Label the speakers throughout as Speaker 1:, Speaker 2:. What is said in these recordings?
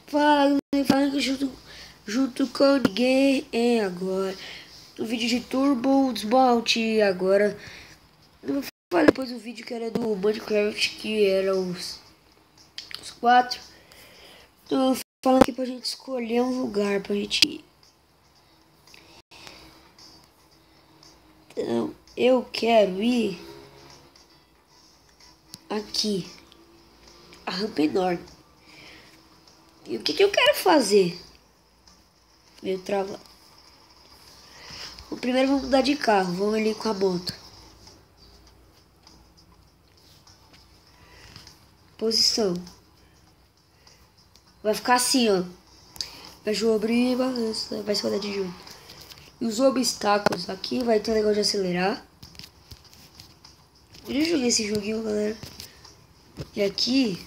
Speaker 1: Falando junto com ninguém agora. No vídeo de Turbo Desmalte agora. Eu falei depois do vídeo que era do Minecraft, que eram os 4. Tô falando aqui pra gente escolher um lugar pra gente ir. Então, eu quero ir aqui. A rampa enorme. E o que eu quero fazer? Meio travado. Primeiro vamos mudar de carro. Vamos ali com a moto. Posição. Vai ficar assim, ó. Vai abrir e balança. Vai se rodar de junto. E os obstáculos. Aqui vai ter um negócio de acelerar. Eu já joguei esse joguinho, galera. E aqui...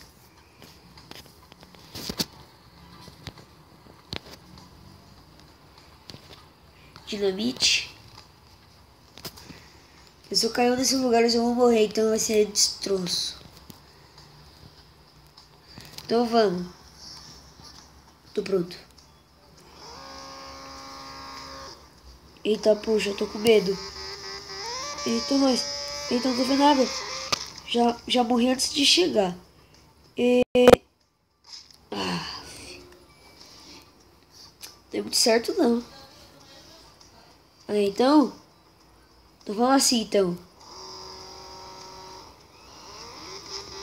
Speaker 1: dinamite. Se eu cair nesses lugares eu vou morrer, então vai ser destroço. Então vamos. Tô pronto. Eita, poxa, eu tô com medo. Eita, nós. Eita, não tô vendo nada. Já morri antes de chegar. Ah, não deu muito certo não. Então vamos assim então.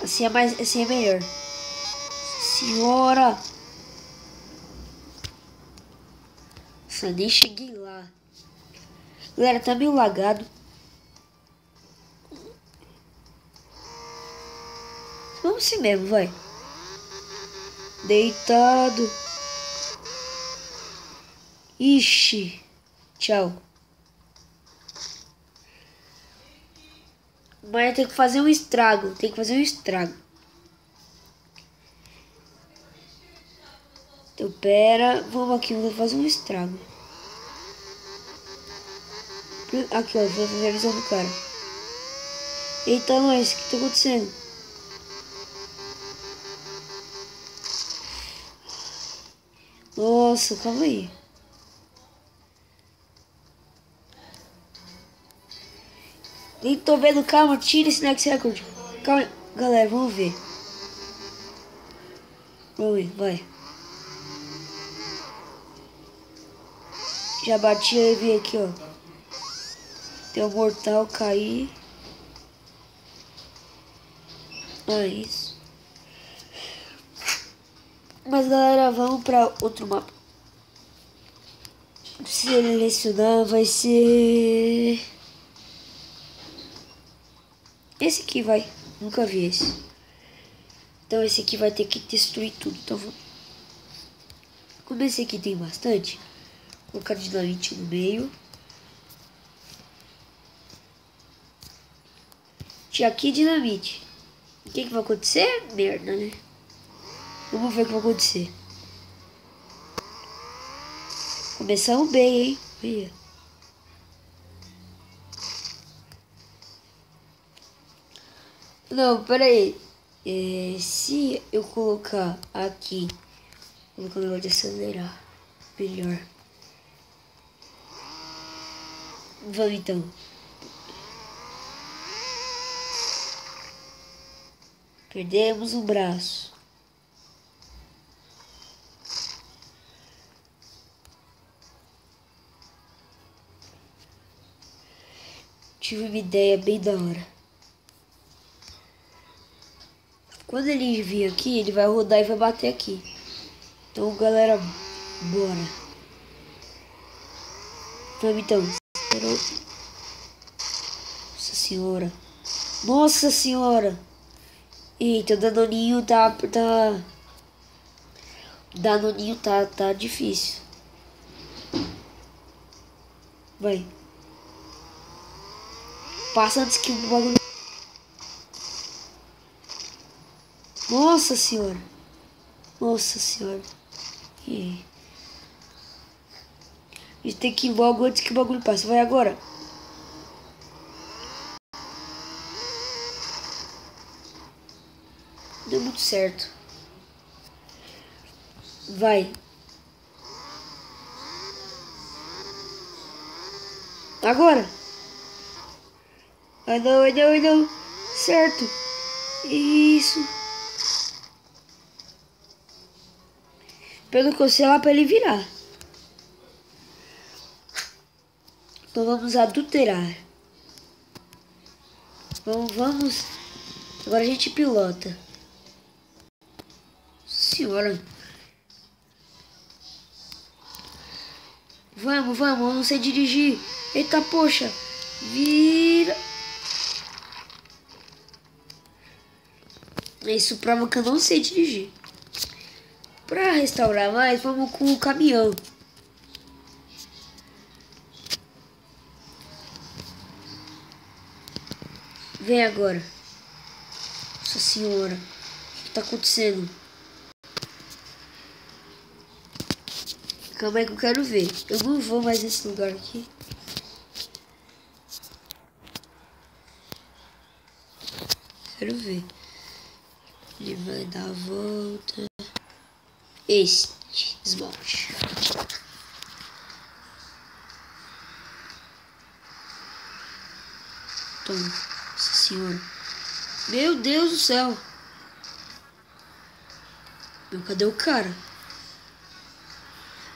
Speaker 1: Assim é melhor. Senhora! Nossa, nem cheguei lá. Galera, tá meio lagado. Vamos assim mesmo, vai. Deitado. Ixi. Tchau. Mas tem que fazer um estrago. Então, pera. Vamos aqui, vamos fazer um estrago. Aqui, ó. Vou fazer a visão do cara. Eita, nós. O que tá acontecendo? Nossa, calma aí. Nem tô vendo, calma. Tira esse next record. Calma, galera, vamos ver. Vamos ver, vai. Já bati aí, vi aqui, ó. Tem um mortal cair. Ah, isso. Mas galera, vamos pra outro mapa. Se selecionar vai ser... esse aqui vai. Nunca vi esse. Então esse aqui vai ter que destruir tudo. Então vou... como esse aqui tem bastante, vou colocar dinamite no meio. Tinha aqui dinamite. O que vai acontecer? Merda, né? Vamos ver o que vai acontecer. Começamos bem, hein? Não, peraí. Se eu colocar aqui, vou colocar o negócio de acelerar. Melhor. Vamos então. Perdemos um braço. Tive uma ideia bem da hora. Quando ele vir aqui, ele vai rodar e vai bater aqui. Então, galera, bora. Vamos então. Nossa senhora. Nossa senhora. Eita, o danoninho tá danoninho tá difícil. Vai. Passa antes que o bagulho... Nossa senhora. Nossa senhora. E... a gente tem que ir logo antes que o bagulho passe. Vai agora. Deu muito certo. Vai. Agora. Ai não, ai não, ai não. Certo. Isso. Pelo que eu sei lá pra ele virar. Então vamos adulterar. Vamos. Agora a gente pilota. Senhora. Vamos, eu não sei dirigir. Eita, poxa. Vira. Isso prova que eu não sei dirigir. Pra restaurar mais, vamos com o caminhão. Vem agora. Nossa senhora. O que tá acontecendo? Calma aí que eu quero ver. Eu não vou mais nesse lugar aqui. Quero ver. Ele vai dar a volta. Este. Desmonte. Toma. Nossa senhora. Meu Deus do céu. Meu, cadê o cara?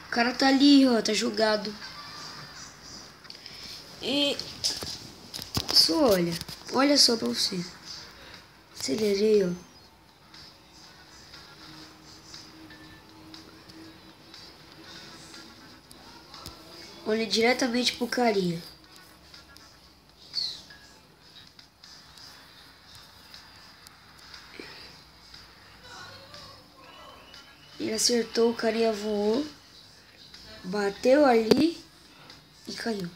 Speaker 1: O cara tá ali, ó. Tá jogado. E... Só olha. Olha só pra você. Acelerei, ó. Olha diretamente pro carinha. Ele acertou, o carinha voou. Bateu ali e caiu.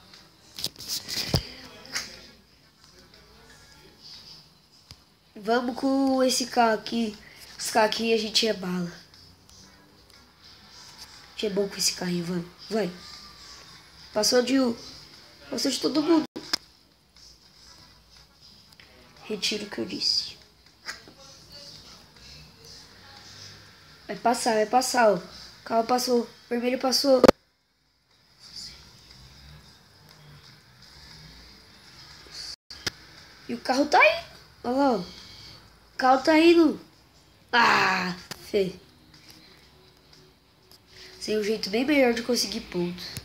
Speaker 1: Vamos com esse carro aqui. Esse carro aqui a gente é bala. A gente é bom com esse carrinho, vamos. Vai. Passou de todo mundo. Retiro o que eu disse. Vai passar, ó. O carro passou. O vermelho passou. E o carro tá aí. Olha lá, ó. O carro tá indo. Ah, fê. Tem um jeito bem melhor de conseguir pontos.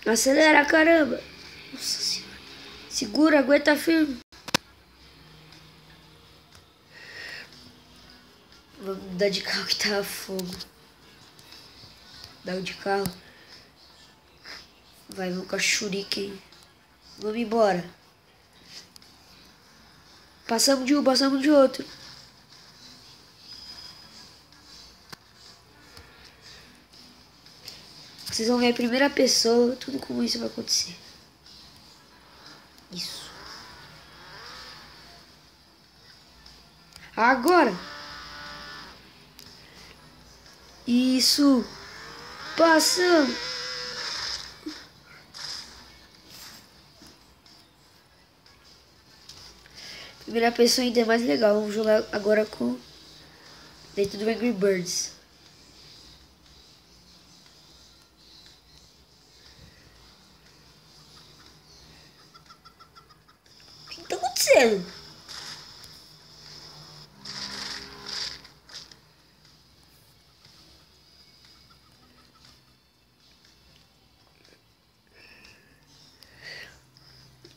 Speaker 1: Acelera, caramba. Nossa senhora. Segura, aguenta firme. Vamos dar de carro que tá fogo. Dá o de carro. Vai, vamos com a shuriken. Vamos embora. Passamos de um, passamos de outro. Vocês vão ver a primeira pessoa, tudo como isso vai acontecer. Isso. Agora. Isso. Passamos. Primeira pessoa ainda é mais legal. Vamos jogar agora com... dentro do Angry Birds. O que tá acontecendo?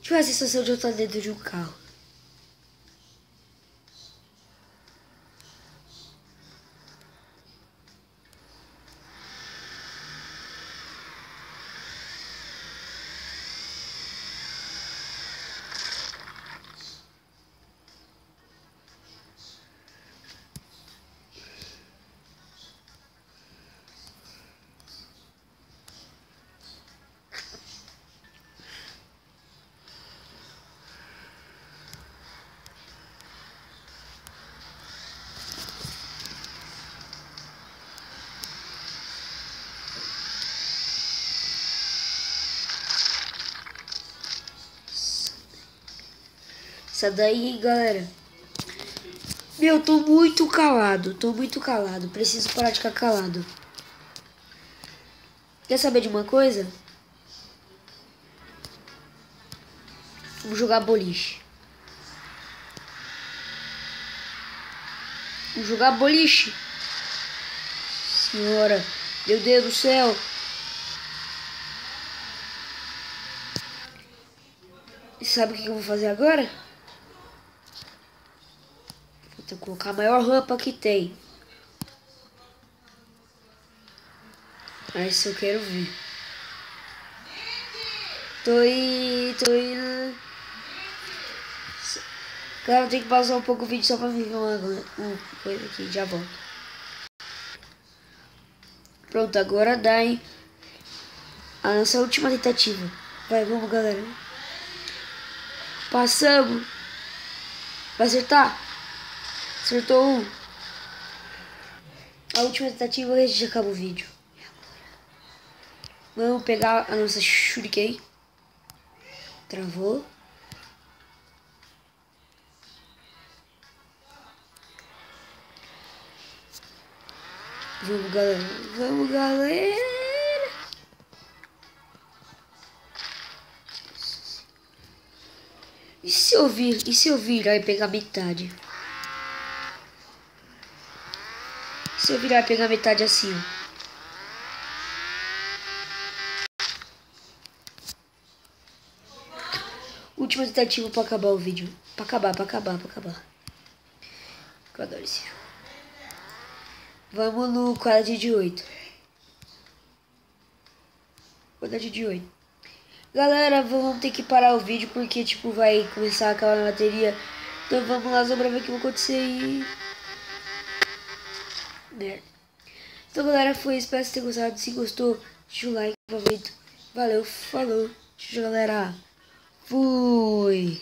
Speaker 1: Tive a sensação de eu estar dentro de um carro. Essa daí, galera. Meu, tô muito calado. Preciso parar de ficar calado. Quer saber de uma coisa? Vamos jogar boliche. Vamos jogar boliche. Senhora, meu Deus do céu. E sabe o que eu vou fazer agora? Vou colocar a maior rampa que tem. Mas eu quero ver. Tô indo. Cara, eu tenho que pausar um pouco o vídeo só pra ver uma coisa aqui. Já volto. Pronto, agora dá, hein? A nossa última tentativa. Vai, vamos, galera. Passamos. Vai acertar? Acertou um. A última tentativa e a gente acaba o vídeo. Vamos pegar a nossa shuriken. Travou. Vamos, galera. Vamos, galera. E se eu virar e pegar metade? Se eu virar e pegar metade assim, ó. Última tentativa pra acabar o vídeo. Pra acabar. Eu adoro esse jogo. Vamos no quadro de 8. Quadro de 8. Galera, vamos ter que parar o vídeo porque, tipo, vai começar a acabar a bateria. Então vamos lá só pra ver o que vai acontecer e... merda. Então, galera, foi. Espero que vocês tenham gostado. Se gostou, deixa o like, favorito. Valeu, falou. Tchau, galera. Fui.